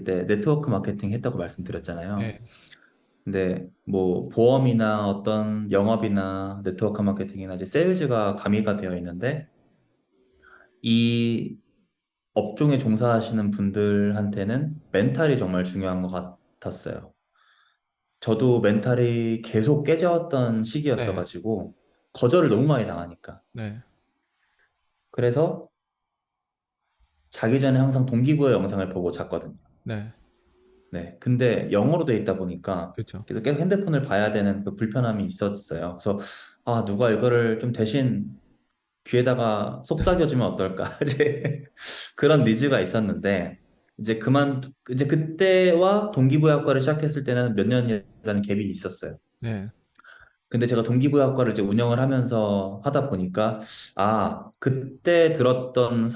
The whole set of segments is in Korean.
때 네트워크 마케팅 했다고 말씀드렸잖아요. 네, 근데 뭐 보험이나 어떤 영업이나 네트워크 마케팅이나 이제 세일즈가 가미가 되어 있는데 이 업종에 종사하시는 분들한테는 멘탈이 정말 중요한 것 같았어요. 저도 멘탈이 계속 깨져왔던 네, 시기였어가지고 거절을 너무 많이 당하니까. 네, 그래서 자기 전에 항상 동기부여 영상을 보고 잤거든요. 네, 네. 근데 영어로 돼 있다 보니까 그렇죠. 계속 핸드폰을 봐야 되는 그 불편함이 있었어요. 그래서 아, 누가 이거를 좀 대신 귀에다가 속삭여주면 어떨까? 이제 그런 니즈가 있었는데 이제 그때와 동기부여학과를 시작했을 때는 몇 년이라는 갭이 있었어요. 네, 근데 제가 동기부여학과를 이제 운영을 하면서 하다 보니까 아, 그때 들었던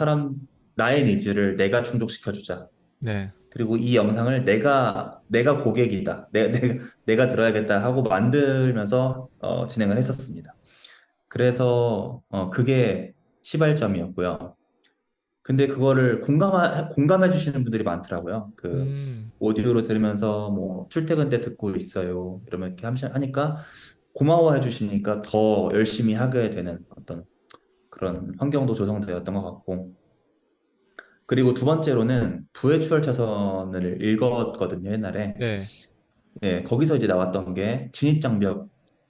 나의 니즈를 내가 충족시켜주자. 네, 그리고 이 영상을 내가 고객이다. 내가 들어야겠다 하고 만들면서 진행을 했었습니다. 그래서 그게 시발점이었고요. 근데 그거를 공감해 주시는 분들이 많더라고요. 그 음, 오디오로 들으면서 뭐 출퇴근 때 듣고 있어요. 이러면 이렇게 하니까 고마워해 주시니까 더 열심히 하게 되는 어떤 그런 환경도 조성되었던 것 같고. 그리고 두 번째로는 부의 추월차선을 읽었거든요, 옛날에. 네, 예, 거기서 이제 나왔던 게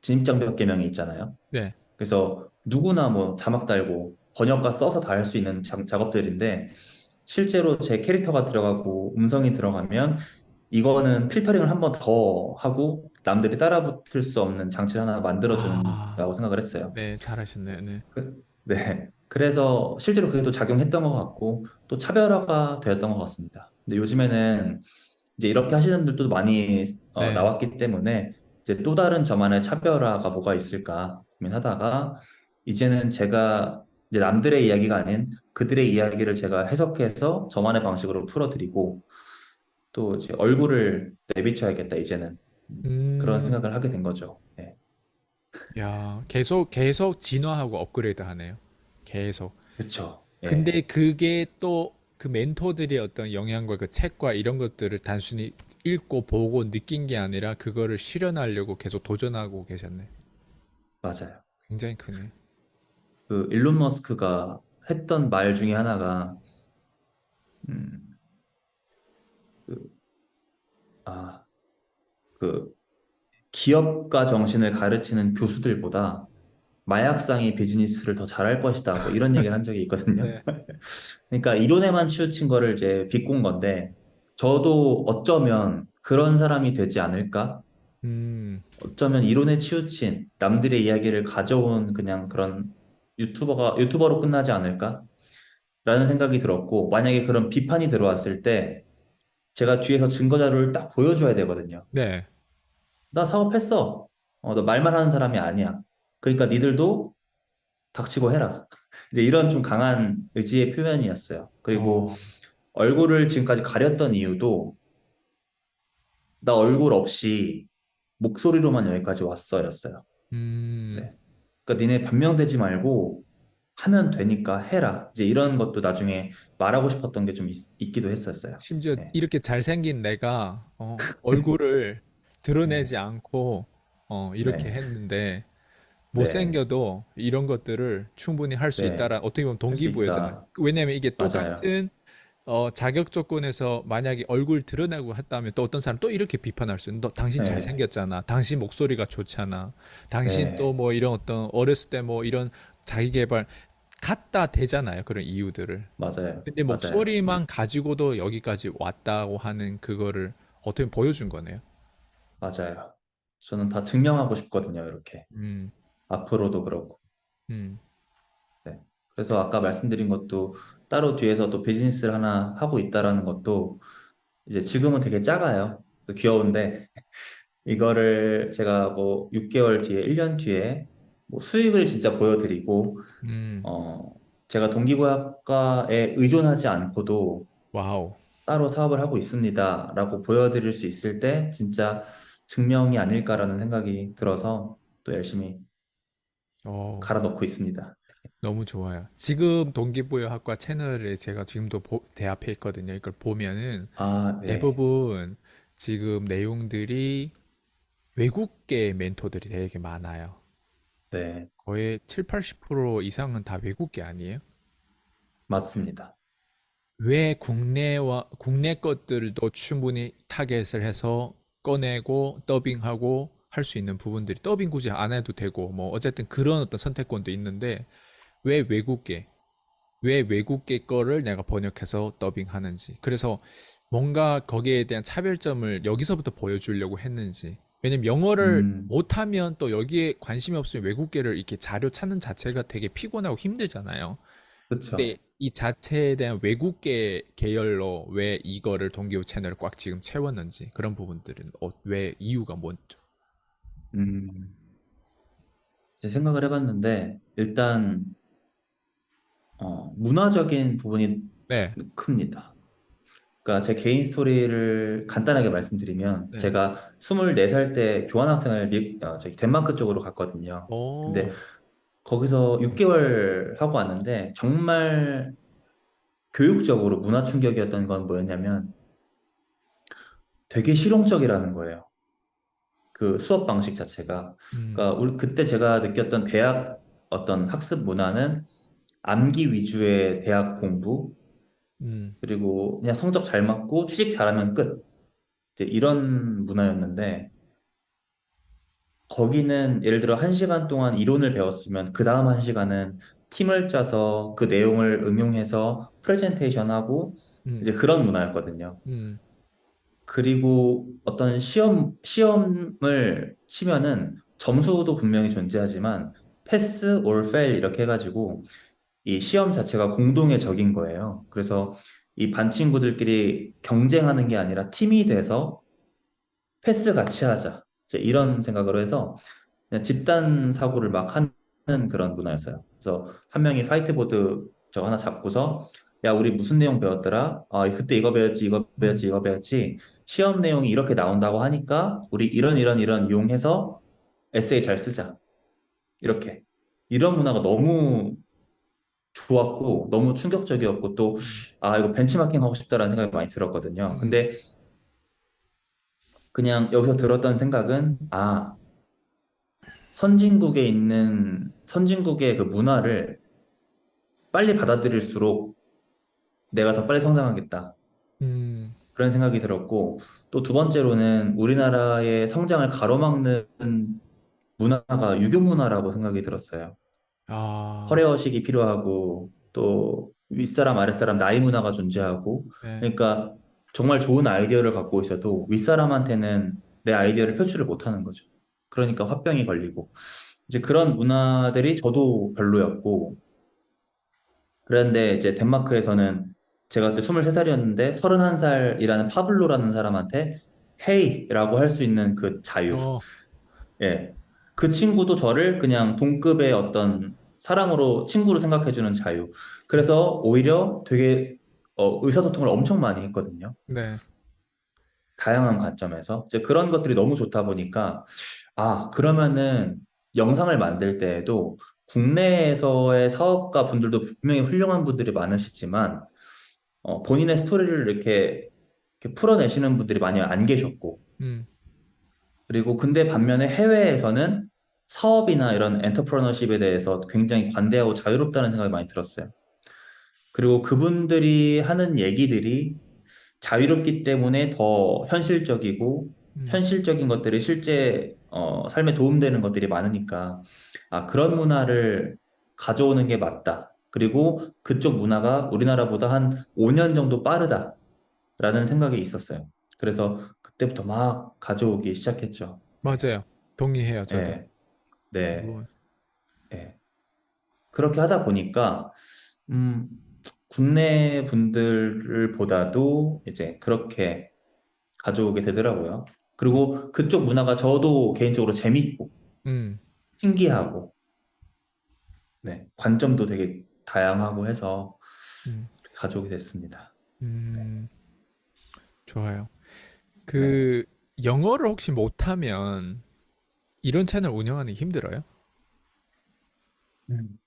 진입장벽 개명이 있잖아요. 네, 그래서 누구나 뭐 자막 달고 번역가 써서 다 할 수 있는 작업들인데 실제로 제 캐릭터가 들어가고 음성이 들어가면 이거는 필터링을 한 번 더 하고 남들이 따라붙을 수 없는 장치를 하나 아, 만들어준다고 생각을 했어요. 네, 잘하셨네요. 네, 네. 그래서 실제로 그게 또 작용했던 것 같고 또 차별화가 되었던 것 같습니다. 근데 요즘에는 이제 이렇게 하시는 분들도 많이 네, 나왔기 때문에 이제 또 다른 저만의 차별화가 뭐가 있을까 고민하다가 이제는 제가 이제 남들의 이야기가 아닌 그들의 이야기를 제가 해석해서 저만의 방식으로 풀어드리고 또 이제 얼굴을 내비쳐야겠다 이제는 그런 음, 생각을 하게 된 거죠. 네. 야, 계속 진화하고 업그레이드 하네요. 계속. 그렇죠. 예. 근데 그게 또 그 멘토들의 어떤 영향과 그 책과 이런 것들을 단순히 읽고 보고 느낀 게 아니라 그거를 실현하려고 계속 도전하고 계셨네. 맞아요. 굉장히 크네. 그 일론 머스크가 했던 말 중에 하나가 음, 그, 아, 그 기업가 정신을 가르치는 교수들보다 마약상이 비즈니스를 더 잘할 것이다. 뭐 이런 얘기를 한 적이 있거든요. 네. 그러니까 이론에만 치우친 거를 이제 비꼰 건데 저도 어쩌면 그런 사람이 되지 않을까? 음, 어쩌면 이론에 치우친 남들의 이야기를 가져온 그냥 그런 유튜버로 끝나지 않을까? 라는 생각이 들었고 만약에 그런 비판이 들어왔을 때 제가 뒤에서 증거 자료를 딱 보여줘야 되거든요. 네. 나 사업했어. 너 말만 하는 사람이 아니야. 그러니까 니들도 닥치고 해라. 이제 이런 좀 강한 의지의 표현이었어요. 그리고 어, 얼굴을 지금까지 가렸던 이유도 나 얼굴 없이 목소리로만 여기까지 왔어였어요. 음, 네. 그러니까 니네 변명되지 말고 하면 되니까 해라. 이제 이런 것도 나중에 말하고 싶었던 게 좀 있기도 했었어요. 심지어 네. 이렇게 잘생긴 내가 얼굴을 드러내지 네. 않고 이렇게 네. 했는데 네. 못생겨도 이런 것들을 충분히 할 수 네. 있다라 어떻게 보면 할 수 동기부여잖아요. 있다. 왜냐면 이게 맞아요. 똑같은 자격 조건에서 만약에 얼굴 드러내고 했다면 또 어떤 사람 또 이렇게 비판할 수 있는 너 당신 네. 잘생겼잖아. 당신 목소리가 좋잖아. 당신 또 네. 뭐 이런 어떤 어렸을 때 뭐 이런 자기 개발 갖다 대잖아요. 그런 이유들을. 맞아요. 근데 맞아요. 목소리만 가지고도 여기까지 왔다고 하는 그거를 어떻게 보여준 거네요. 맞아요. 저는 다 증명하고 싶거든요, 이렇게. 음, 앞으로도 그렇고. 음, 네. 그래서 아까 말씀드린 것도 따로 뒤에서 또 비즈니스를 하나 하고 있다라는 것도 이제 지금은 되게 작아요. 또 귀여운데 이거를 제가 뭐 6개월 뒤에, 1년 뒤에 뭐 수익을 진짜 보여드리고, 음, 어, 제가 동기부여학과에 의존하지 않고도 와우. 따로 사업을 하고 있습니다라고 보여드릴 수 있을 때 진짜 증명이 아닐까라는 생각이 들어서 또 열심히 어, 갈아 넣고 있습니다. 너무 좋아요. 지금 동기부여학과 채널에 제가 지금도 대 앞에 있거든요. 이걸 보면은 아, 네. 대부분 지금 내용들이 외국계 멘토들이 되게 많아요. 네. 거의 7, 80% 이상은 다 외국계 아니에요? 맞습니다. 왜 국내 것들도 충분히 타겟을 해서 꺼내고 더빙하고 할 수 있는 부분들이 더빙 굳이 안 해도 되고 뭐 어쨌든 그런 어떤 선택권도 있는데 왜 외국계 거를 내가 번역해서 더빙하는지. 그래서 뭔가 거기에 대한 차별점을 여기서부터 보여주려고 했는지. 왜냐면 영어를 음, 못하면 또 여기에 관심이 없으면 외국계를 이렇게 자료 찾는 자체가 되게 피곤하고 힘들잖아요. 근데 그쵸. 이 자체에 대한 외국계 계열로 왜 이거를 동기부 채널을 꽉 지금 채웠는지 그런 부분들은 왜 이유가 뭔죠? 음, 이제 생각을 해봤는데, 일단, 문화적인 부분이 네, 큽니다. 그러니까 제 개인 스토리를 간단하게 말씀드리면, 네. 제가 24살 때 교환학생을 저기 덴마크 쪽으로 갔거든요. 근데 오, 거기서 6개월 하고 왔는데, 정말 교육적으로 문화 충격이었던 건 뭐였냐면, 되게 실용적이라는 거예요. 그 수업 방식 자체가. 음, 그러니까 그때 제가 느꼈던 대학 어떤 학습 문화는 암기 위주의 대학 공부, 음, 그리고 그냥 성적 잘 맞고 취직 잘하면 끝. 이제 이런 문화였는데, 거기는 예를 들어 1시간 동안 이론을 배웠으면 그 다음 1시간은 팀을 짜서 그 내용을 응용해서 프레젠테이션 하고 음, 이제 그런 문화였거든요. 음, 그리고 어떤 시험을 치면은 점수도 분명히 존재하지만 패스 or fail 이렇게 해가지고 이 시험 자체가 공동의 적인 거예요. 그래서 이 반 친구들끼리 경쟁하는 게 아니라 팀이 돼서 패스 같이 하자. 이제 이런 생각으로 해서 그냥 집단 사고를 막 하는 그런 문화였어요. 그래서 한 명이 화이트보드 저 하나 잡고서 야, 우리 무슨 내용 배웠더라? 아, 그때 이거 배웠지, 이거 배웠지, 음, 이거 배웠지. 시험 내용이 이렇게 나온다고 하니까 우리 이런 이용해서 에세이 잘 쓰자. 이렇게. 이런 문화가 너무 좋았고 너무 충격적이었고 또 음, 아, 이거 벤치마킹 하고 싶다라는 생각이 많이 들었거든요. 음, 근데 그냥 여기서 들었던 생각은 아, 선진국의 그 문화를 빨리 받아들일수록 내가 더 빨리 성장하겠다. 음. 그런 생각이 들었고, 또 두 번째로는 우리나라의 성장을 가로막는 문화가 유교 문화라고 생각이 들었어요. 아, 커리어식이 필요하고, 또 윗사람, 아랫사람, 나이 문화가 존재하고, 네. 그러니까 정말 좋은 아이디어를 갖고 있어도 윗사람한테는 내 아이디어를 표출을 못하는 거죠. 그러니까 화병이 걸리고, 이제 그런 문화들이 저도 별로였고, 그런데 이제 덴마크에서는 제가 그때 23살이었는데 31살이라는 파블로라는 사람한테 헤이라고 할 수 있는 그 자유. 어, 예. 그 친구도 저를 그냥 동급의 어떤 사람으로 친구로 생각해주는 자유. 음, 그래서 오히려 되게 의사소통을 엄청 많이 했거든요. 네. 다양한 관점에서. 이제 그런 것들이 너무 좋다 보니까 아, 그러면은 영상을 만들 때에도 국내에서의 사업가 분들도 분명히 훌륭한 분들이 많으시지만 본인의 스토리를 이렇게 풀어내시는 분들이 많이 안 계셨고, 음, 그리고 근데 반면에 해외에서는 사업이나 이런 엔터프러너십에 대해서 굉장히 관대하고 자유롭다는 생각이 많이 들었어요. 그리고 그분들이 하는 얘기들이 자유롭기 때문에 더 현실적이고, 음, 현실적인 것들이 실제 삶에 도움되는 것들이 많으니까, 아, 그런 문화를 가져오는 게 맞다. 그리고 그쪽 문화가 우리나라보다 한 5년 정도 빠르다. 라는 생각이 있었어요. 그래서 그때부터 막 가져오기 시작했죠. 네. 맞아요. 동의해요, 저도. 예, 네, 뭐, 예. 그렇게 하다 보니까, 음, 국내 분들을 보다도 이제 그렇게 가져오게 되더라고요. 그리고 그쪽 문화가 저도 개인적으로 재밌고, 음, 신기하고, 네, 관점도 되게 다양하고 해서 음, 가져오게 됐습니다. 음, 좋아요. 네. 그, 영어를 혹시 못하면 이런 채널 운영하는 게 힘들어요? 음.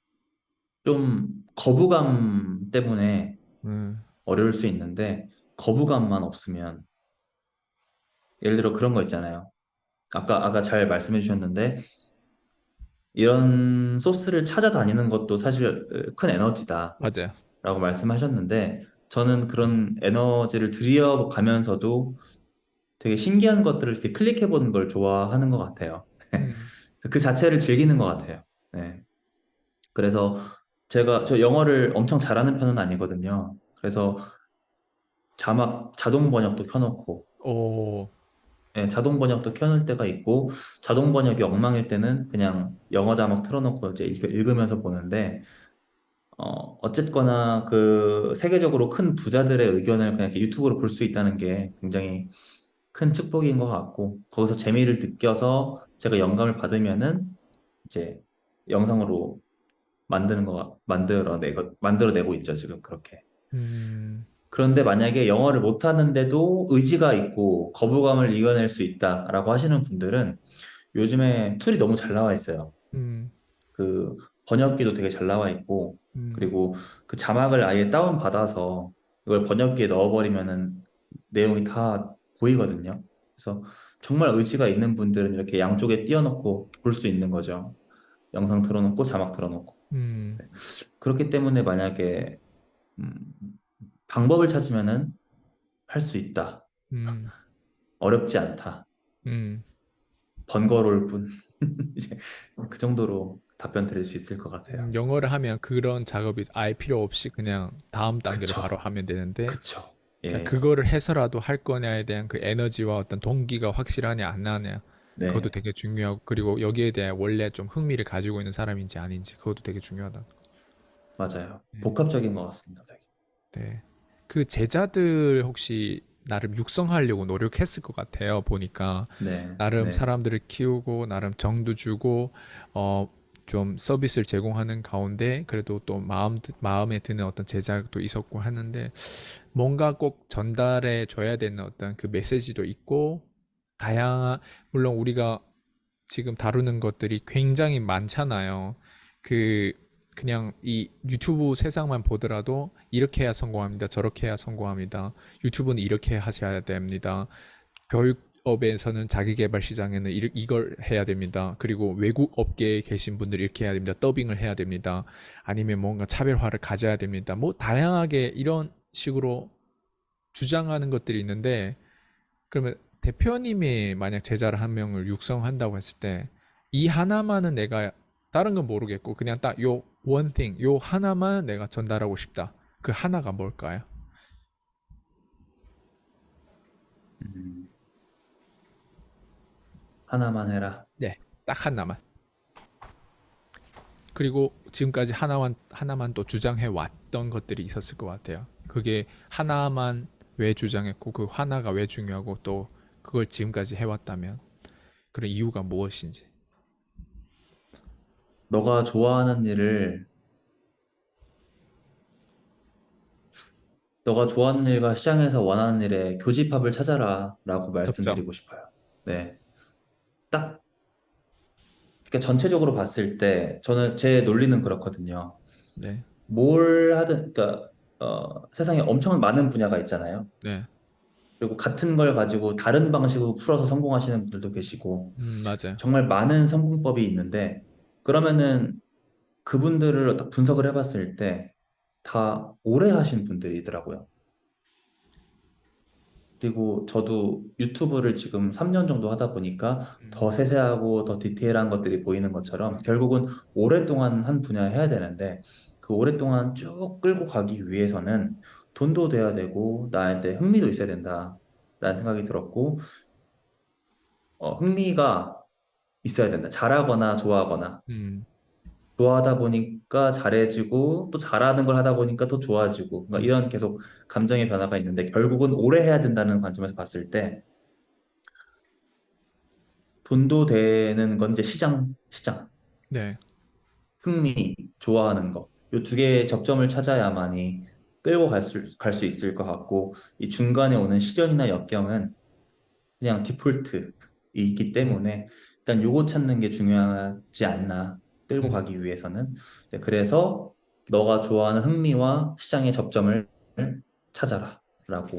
좀 거부감 때문에 음, 어려울 수 있는데 거부감만 없으면 예를 들어 그런 거 있잖아요. 아까 잘 말씀해 주셨는데 이런 소스를 찾아다니는 것도 사실 큰 에너지다라고 맞아요. 말씀하셨는데 저는 그런 에너지를 들여가면서도 되게 신기한 것들을 이렇게 클릭해 보는 걸 좋아하는 것 같아요. 음, 그 자체를 즐기는 것 같아요. 네. 그래서 저 영어를 엄청 잘하는 편은 아니거든요. 그래서 자동 번역도 켜놓고, 오, 예, 자동 번역도 켜놓을 때가 있고, 자동 번역이 엉망일 때는 그냥 영어 자막 틀어놓고 이제 읽으면서 보는데, 어쨌거나 그 세계적으로 큰 부자들의 의견을 그냥 이렇게 유튜브로 볼 수 있다는 게 굉장히 큰 축복인 것 같고, 거기서 재미를 느껴서 제가 영감을 받으면은 이제 영상으로 만들어내고 있죠, 지금 그렇게. 음, 그런데 만약에 영어를 못하는데도 의지가 있고 거부감을 이겨낼 수 있다라고 하시는 분들은 요즘에 툴이 너무 잘 나와 있어요. 음, 그 번역기도 되게 잘 나와 있고 음, 그리고 그 자막을 아예 다운받아서 이걸 번역기에 넣어버리면은 내용이 다 보이거든요. 그래서 정말 의지가 있는 분들은 이렇게 양쪽에 띄워놓고 볼 수 있는 거죠. 영상 틀어놓고 자막 틀어놓고. 음, 그렇기 때문에 만약에 음, 방법을 찾으면은 할 수 있다. 음, 어렵지 않다. 음. 번거로울 뿐. 이제 그 정도로 답변 드릴 수 있을 것 같아요. 영어를 하면 그런 작업이 아예 필요 없이 그냥 다음 단계로 바로 그쵸. 하면 되는데, 그쵸. 그냥 예. 그거를 해서라도 할 거냐에 대한 그 에너지와 어떤 동기가 확실하냐 안 나냐, 그것도 네. 되게 중요하고, 그리고 여기에 대해 원래 좀 흥미를 가지고 있는 사람인지 아닌지, 그것도 되게 중요하다. 맞아요. 네. 복합적인 것 같습니다. 되게. 네. 그 제자들 혹시 나름 육성하려고 노력했을 것 같아요. 보니까 네. 나름 네. 사람들을 키우고 나름 정도 주고 어 좀 서비스를 제공하는 가운데 그래도 또 마음에 드는 어떤 제작도 있었고 하는데 뭔가 꼭 전달해 줘야 되는 어떤 그 메시지도 있고 다양한 물론 우리가 지금 다루는 것들이 굉장히 많잖아요. 그 그냥 이 유튜브 세상만 보더라도 이렇게 해야 성공합니다. 저렇게 해야 성공합니다. 유튜브는 이렇게 하셔야 됩니다. 교육업에서는 자기계발 시장에는 이걸 해야 됩니다. 그리고 외국 업계에 계신 분들이 이렇게 해야 됩니다. 더빙을 해야 됩니다. 아니면 뭔가 차별화를 가져야 됩니다. 뭐 다양하게 이런 식으로 주장하는 것들이 있는데 그러면 대표님이 만약 제자를 한 명을 육성한다고 했을 때 이 하나만은 내가 다른 건 모르겠고 그냥 딱 요 one thing 요 하나만 내가 전달하고 싶다. 그 하나가 뭘까요? 음, 하나만 해라. 네, 딱 하나만. 그리고 지금까지 하나만 또 주장해 왔던 것들이 있었을 것 같아요. 그게 하나만 왜 주장했고 그 하나가 왜 중요하고 또 그걸 지금까지 해왔다면 그런 이유가 무엇인지. 너가 좋아하는 일을, 너가 좋아하는 일과 시장에서 원하는 일의 교집합을 찾아라 라고 접점. 말씀드리고 싶어요. 네. 딱, 그러니까 전체적으로 봤을 때 저는 제 논리는 그렇거든요. 네, 뭘 하든, 그러니까 세상에 엄청 많은 분야가 있잖아요. 네, 그리고 같은 걸 가지고 다른 방식으로 풀어서 성공하시는 분들도 계시고, 맞아요. 정말 많은 성공법이 있는데, 그러면은 그분들을 딱 분석을 해봤을 때, 다 오래 하신 분들이더라고요. 그리고 저도 유튜브를 지금 3년 정도 하다 보니까 더 세세하고 더 디테일한 것들이 보이는 것처럼 결국은 오랫동안 한 분야 해야 되는데 그 오랫동안 쭉 끌고 가기 위해서는 돈도 돼야 되고 나한테 흥미도 있어야 된다라는 생각이 들었고 흥미가 있어야 된다. 잘하거나 좋아하거나 음, 좋아하다 보니까 잘해지고 또 잘하는 걸 하다 보니까 또 좋아지고 그러니까 음, 이런 계속 감정의 변화가 있는데 결국은 오래 해야 된다는 관점에서 봤을 때 돈도 되는 건 이제 시장, 네, 흥미, 좋아하는 거. 이 두 개의 접점을 찾아야만이 끌고 갈 수 있을 것 같고, 이 중간에 오는 시련이나 역경은 그냥 디폴트이기 음, 때문에 일단 요거 찾는 게 중요하지 않나, 끌고 음, 가기 위해서는. 네, 그래서 너가 좋아하는 흥미와 시장의 접점을 찾아라. 라고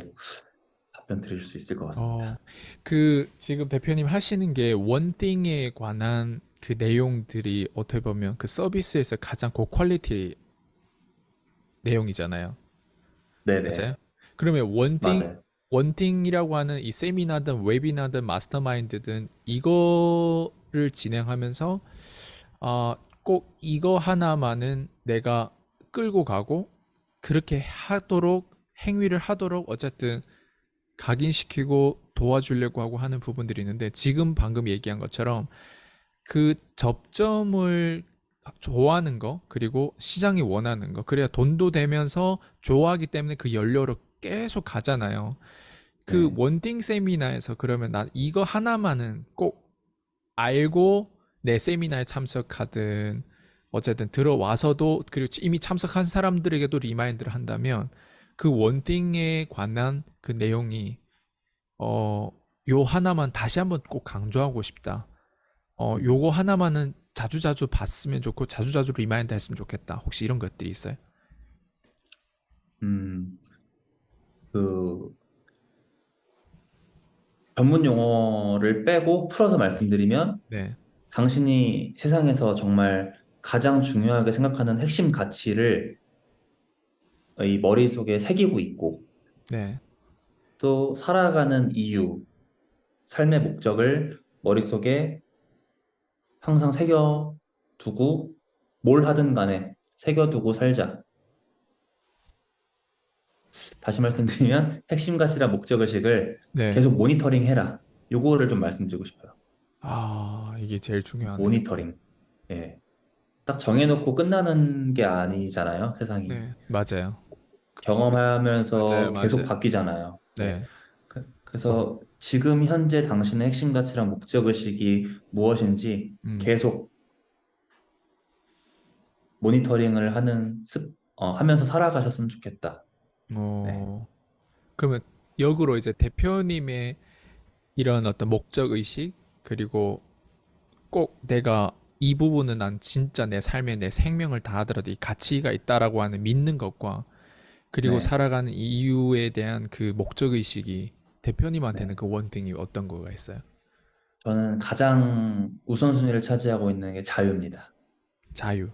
답변 드릴 수 있을 것 어, 같습니다. 그 지금 대표님 하시는 게 원띵에 관한 그 내용들이 어떻게 보면 그 서비스에서 가장 고퀄리티 내용이잖아요. 맞아요? 네네. 그러면 맞아요. 원띵이라고 하는 이 세미나든 웨비나든 마스터마인드든 이거를 진행하면서 꼭 이거 하나만은 내가 끌고 가고 그렇게 하도록 행위를 하도록 어쨌든 각인시키고 도와주려고 하고 하는 부분들이 있는데 지금 방금 얘기한 것처럼 그 접점을 좋아하는 거 그리고 시장이 원하는 거 그래야 돈도 되면서 좋아하기 때문에 그 연료로 계속 가잖아요. 그 네. 원띵 세미나에서 그러면 난 이거 하나만은 꼭 알고 내 세미나에 참석하든 어쨌든 들어와서도 그리고 이미 참석한 사람들에게도 리마인드를 한다면 그 원띵에 관한 그 내용이 어, 요 하나만 다시 한번 꼭 강조하고 싶다. 요거 하나만은 자주자주 봤으면 좋고 자주자주 리마인드 했으면 좋겠다. 혹시 이런 것들이 있어요? 음, 그 전문 용어를 빼고 풀어서 말씀드리면 네, 당신이 세상에서 정말 가장 중요하게 생각하는 핵심 가치를 이 머릿속에 새기고 있고 네. 또 살아가는 이유, 삶의 목적을 머릿속에 항상 새겨두고 뭘 하든 간에 새겨두고 살자. 다시 말씀드리면 핵심 가치랑 목적의식을 네. 계속 모니터링 해라. 요거를 좀 말씀드리고 싶어요. 이게 제일 중요하네요. 모니터링. 예. 딱 정해놓고 끝나는 게 아니잖아요, 세상이. 네, 맞아요. 맞아요, 경험하면서 계속 맞아요. 바뀌잖아요. 네. 네, 그래서 지금 현재 당신의 핵심 가치랑 목적의식이 무엇인지 음, 계속 모니터링을 하면서 살아가셨으면 좋겠다. 네. 뭐, 그러면 역으로 이제 대표님의 이런 어떤 목적 의식 그리고 꼭 내가 이 부분은 난 진짜 내 삶에 내 생명을 다하더라도 이 가치가 있다라고 하는 믿는 것과 그리고 네. 살아가는 이유에 대한 그 목적 의식이 대표님한테는 네. 그 원등이 어떤 거가 있어요? 저는 가장 우선순위를 차지하고 있는 게 자유입니다. 자유.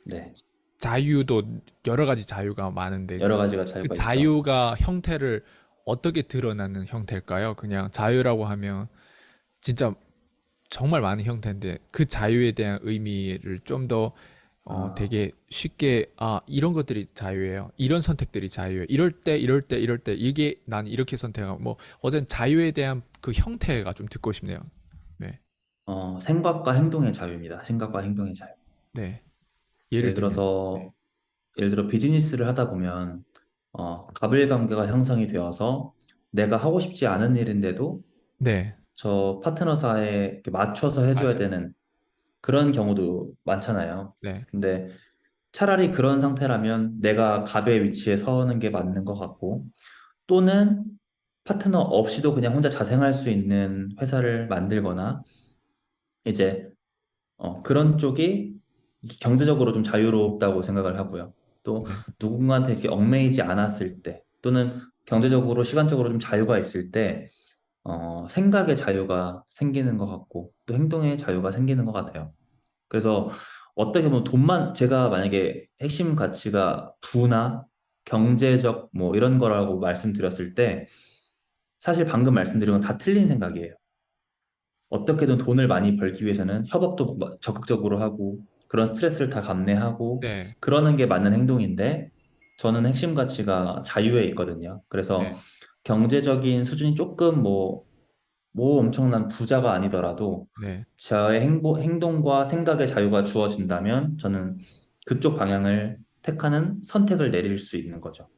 네. 자유도 여러 가지 자유가 많은데 여러 가지가 그 자유가 있죠. 자유가 형태를 어떻게 드러나는 형태일까요? 그냥 자유라고 하면 진짜 정말 많은 형태인데 그 자유에 대한 의미를 좀 더 아, 되게 쉽게 이런 것들이 자유예요. 이런 선택들이 자유예요. 이럴 때 이게 난 이렇게 선택하고 뭐 어젠 자유에 대한 그 형태가 좀 듣고 싶네요. 네. 생각과 행동의 자유입니다. 생각과 행동의 자유. 네. 예를 예를 들면 네. 들어서, 예를 들어 비즈니스를 하다 보면, 가불관계가 형성이 되어서 내가 하고 싶지 않은 일인데도 네. 저 파트너사에 이렇게 맞춰서 해줘야 맞아요. 되는 그런 경우도 많잖아요. 네. 근데 차라리 그런 상태라면 내가 갑의 위치에 서는 게 맞는 것 같고, 또는 파트너 없이도 그냥 혼자 자생할 수 있는 회사를 만들거나, 이제 그런 쪽이 경제적으로 좀 자유롭다고 생각을 하고요. 또 네. 누군가한테 이렇게 얽매이지 않았을 때, 또는 경제적으로, 시간적으로 좀 자유가 있을 때, 생각의 자유가 생기는 것 같고, 또 행동의 자유가 생기는 것 같아요. 그래서 어떻게 보면 제가 만약에 핵심 가치가 부나 경제적 뭐 이런 거라고 말씀드렸을 때, 사실 방금 말씀드린 건 다 틀린 생각이에요. 어떻게든 돈을 많이 벌기 위해서는 협업도 적극적으로 하고 그런 스트레스를 다 감내하고 네. 그러는 게 맞는 행동인데 저는 핵심 가치가 자유에 있거든요. 그래서 네. 경제적인 수준이 조금 뭐 엄청난 부자가 아니더라도 네. 저의 행동과 생각의 자유가 주어진다면 저는 그쪽 방향을 택하는 선택을 내릴 수 있는 거죠.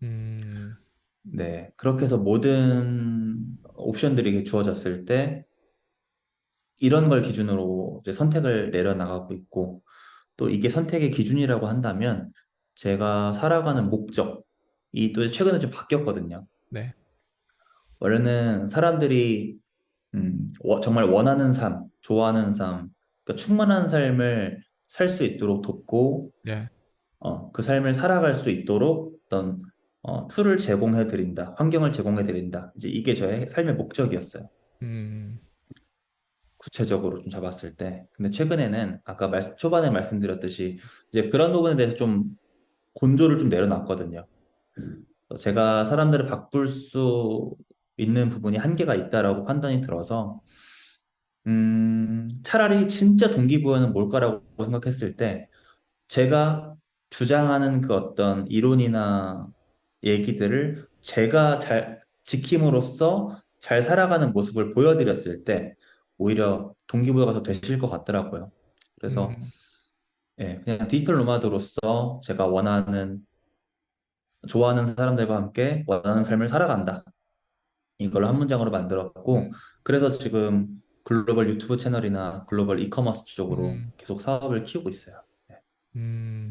음. 네. 그렇게 해서 모든 옵션들이 주어졌을 때 이런 걸 기준으로 이제 선택을 내려나가고 있고, 또 이게 선택의 기준이라고 한다면, 제가 살아가는 목적이 또 최근에 좀 바뀌었거든요. 네. 원래는 사람들이, 정말 원하는 삶, 좋아하는 삶, 그러니까 충만한 삶을 살 수 있도록 돕고, 네. 그 삶을 살아갈 수 있도록 어떤 툴을 제공해 드린다, 환경을 제공해 드린다. 이제 이게 저의 삶의 목적이었어요. 음, 구체적으로 좀 잡았을 때. 근데 최근에는 아까 초반에 말씀드렸듯이 이제 그런 부분에 대해서 좀 곤조를 좀 내려놨거든요. 제가 사람들을 바꿀 수 있는 부분이 한계가 있다라고 판단이 들어서 차라리 진짜 동기부여는 뭘까라고 생각했을 때 제가 주장하는 그 어떤 이론이나 얘기들을 제가 잘 지킴으로써 잘 살아가는 모습을 보여드렸을 때 오히려 동기부여가 더 되실 것 같더라고요. 그래서 음, 예, 그냥 디지털 노마드로서 제가 좋아하는 사람들과 함께 원하는 삶을 살아간다. 이걸 한 문장으로 만들었고, 음, 그래서 지금 글로벌 유튜브 채널이나 글로벌 이커머스 쪽으로 음, 계속 사업을 키우고 있어요. 네. 음.